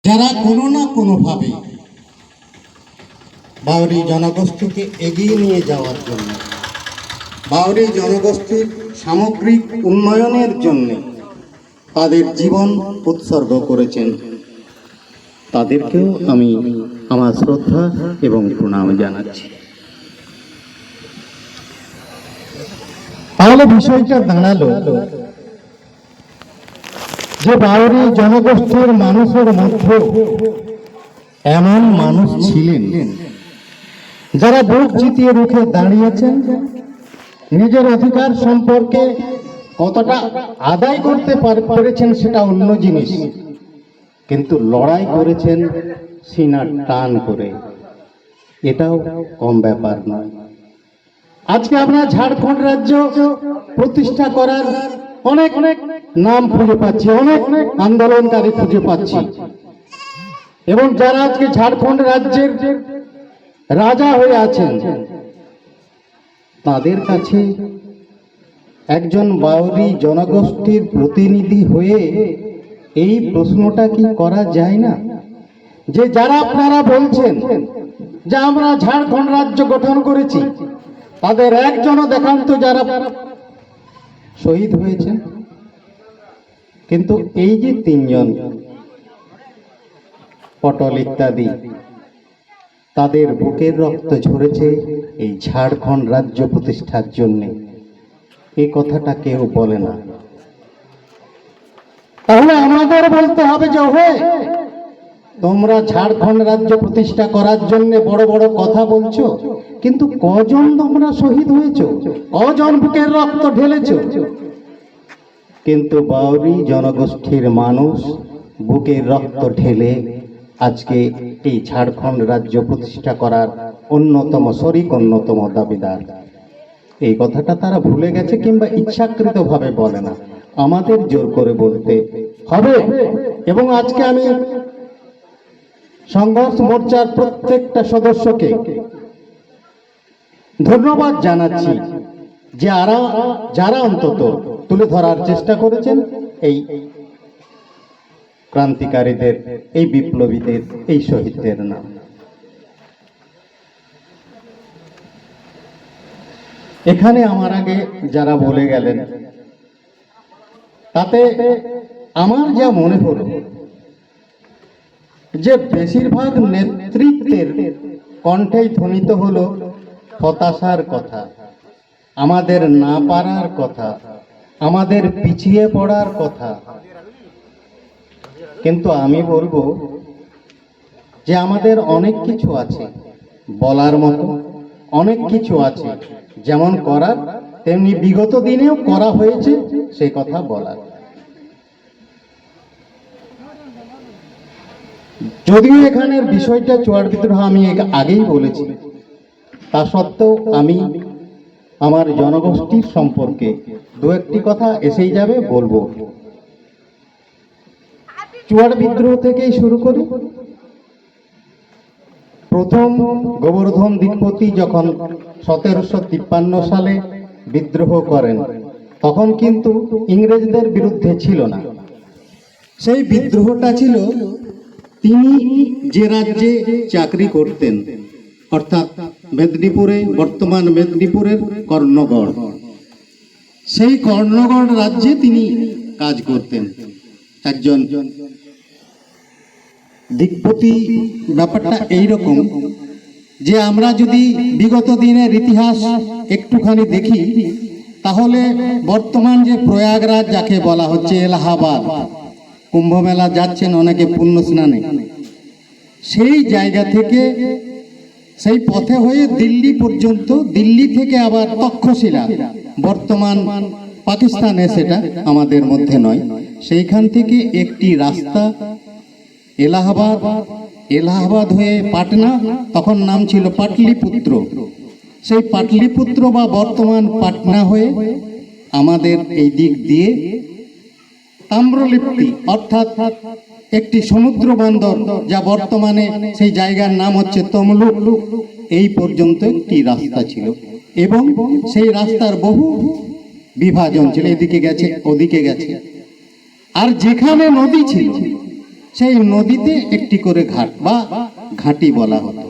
যারা কোনো না কোনোভাবে বাউরি জনগোষ্ঠীকে এগিয়ে নিয়ে যাওয়ার জন্য, বাউরি জনগোষ্ঠীর সামগ্রিক উন্নয়নের জন্য তাদের জীবন উৎসর্গ করেছেন, তাদেরকেও আমি আমার শ্রদ্ধা এবং প্রণাম জানাচ্ছি। তাহলে বিষয়টা দাঁড়ালো যে বাউরি জনগোষ্ঠীর মানুষের মধ্যে এমন মানুষ ছিলেন যারা বুক চিতিয়ে রুখে দাঁড়িয়েছেন, নিজের অধিকার সম্পর্কে কতটা আদায় করতে পেরেছেন সেটা অন্য জিনিস, কিন্তু লড়াই করেছেন সিনার টান করে, এটাও কম ব্যাপার নয়। আজকে আমরা ঝাড়খণ্ড রাজ্য প্রতিষ্ঠা করার অনেক অনেক নাম খুঁজে পাচ্ছি, অনেক অনেক আন্দোলনকারী খুঁজে পাচ্ছি, এবং যারা আজকে ঝাড়খণ্ড রাজ্যের রাজা হয়ে আছেন তাদের কাছে একজন বাউরি জনগোষ্ঠীর প্রতিনিধি হয়ে এই প্রশ্নটা কি করা যায় না যে যারা আপনারা বলছেন যে আমরা ঝাড়খণ্ড রাজ্য গঠন করেছি, তাদের একজনও দেখান তো যারা শহীদ হয়েছেন। কিন্তু এই যে তিনজন পটল ইত্যাদি, তাদের বুকের রক্ত ঝরেছে এই ঝাড়খণ্ড রাজ্য প্রতিষ্ঠার জন্য, এই কথাটা কেউ বলে না। তাহলে আমাদের বলতে হবে যে তোমরা ঝাড়খণ্ড রাজ্য প্রতিষ্ঠা করার জন্য বড় বড় কথা বলছো, কিন্তু কজন তোমরা শহীদ হয়েছো, কজন বুকের রক্ত ঢেলেছো? কিন্তু বাউরি জনগোষ্ঠীর মানুষ বুকের রক্ত ঢেলে আজকে এই ঝাড়খণ্ড রাজ্য প্রতিষ্ঠা করার অন্যতম শরিক, অন্যতম দাবিদার। এই কথাটা তারা ভুলে গেছে কিংবা ইচ্ছাকৃতভাবে বলে না, আমাদের জোর করে বলতে হবে। এবং আজকে আমি সংঘর্ষ মোর্চার প্রত্যেকটা সদস্যকে ধন্যবাদ জানাচ্ছি যে যারা অন্তত তুলে ধরার চেষ্টা করেছেন এই ক্রান্তিকারীদের, এই বিপ্লবীদের, এই শহীদদের নাম। এখানে আমার আগে যারা বলে গেলেন তাতে আমার যা মনে হলো যে বেশিরভাগ নেতৃত্বের কণ্ঠেই ধ্বনিত হলো হতাশার কথা, আমাদের না পারার কথা, আমাদের পিছিয়ে পড়ার কথা। কিন্তু আমি বলবো যে আমাদের অনেক কিছু আছে বলার মতো, অনেক কিছু আছে যেমন করার, তেমনি বিগত দিনেও করা হয়েছে সেই কথা বলার। যদিও এখানের বিষয়টা চুয়াড় বিদ্রোহ আমি আগেই বলেছি, তা সত্ত্বেও আমি আমার জনগোষ্ঠীর সম্পর্কে দু একটি কথা এসেই যাবে বলবো। চুয়াড় বিদ্রোহ থেকেই শুরু করি। প্রথম গোবর্ধন দিকপতি যখন 1753 সালে বিদ্রোহ করেন, তখন কিন্তু ইংরেজদের বিরুদ্ধে ছিল না। সেই বিদ্রোহটা ছিল তিনি যে রাজ্যে চাকরি করতেন, অর্থাৎ মেদিনীপুরে, বর্তমান মেদিনীপুরের কর্ণগড়, সেই কর্ণগড় রাজ্যে তিনি কাজ করতেন। একজন দিকপতি ব্যাপারটা এইরকম যে আমরা যদি বিগত দিনের ইতিহাস একটুখানি দেখি, তাহলে বর্তমান যে প্রয়াগরাজ যাকে বলা হচ্ছে, এলাহাবাদ, কুম্ভ মেলা যাচ্ছেন অনেকে পুণ্য স্নানে, সেই জায়গা থেকে সেই পথে হয়ে দিল্লি পর্যন্ত, দিল্লি থেকে আবার তক্ষশিলা, বর্তমান পাকিস্তানে, সেটা আমাদের মধ্যে নয়, সেইখান থেকে একটি রাস্তা এলাহাবাদ, এলাহাবাদ হয়ে পাটনা, তখন নাম ছিল পাটলিপুত্র, সেই পাটলিপুত্র বা বর্তমান পাটনা হয়ে আমাদের এই দিক দিয়ে তাম্রলিপ্তি, অর্থাৎ একটি সমুদ্র বন্দর, যা বর্তমানে সেই জায়গার নাম হচ্ছে তমলুক, এই পর্যন্ত একটি রাস্তা ছিল। এবং সেই রাস্তার বহু বিভাজন ছিল, এদিকে গেছে, ওদিকে গেছে। আর যেখানে নদী ছিল সেই নদীতে একটি করে ঘাট বা ঘাঁটি বলা হতো।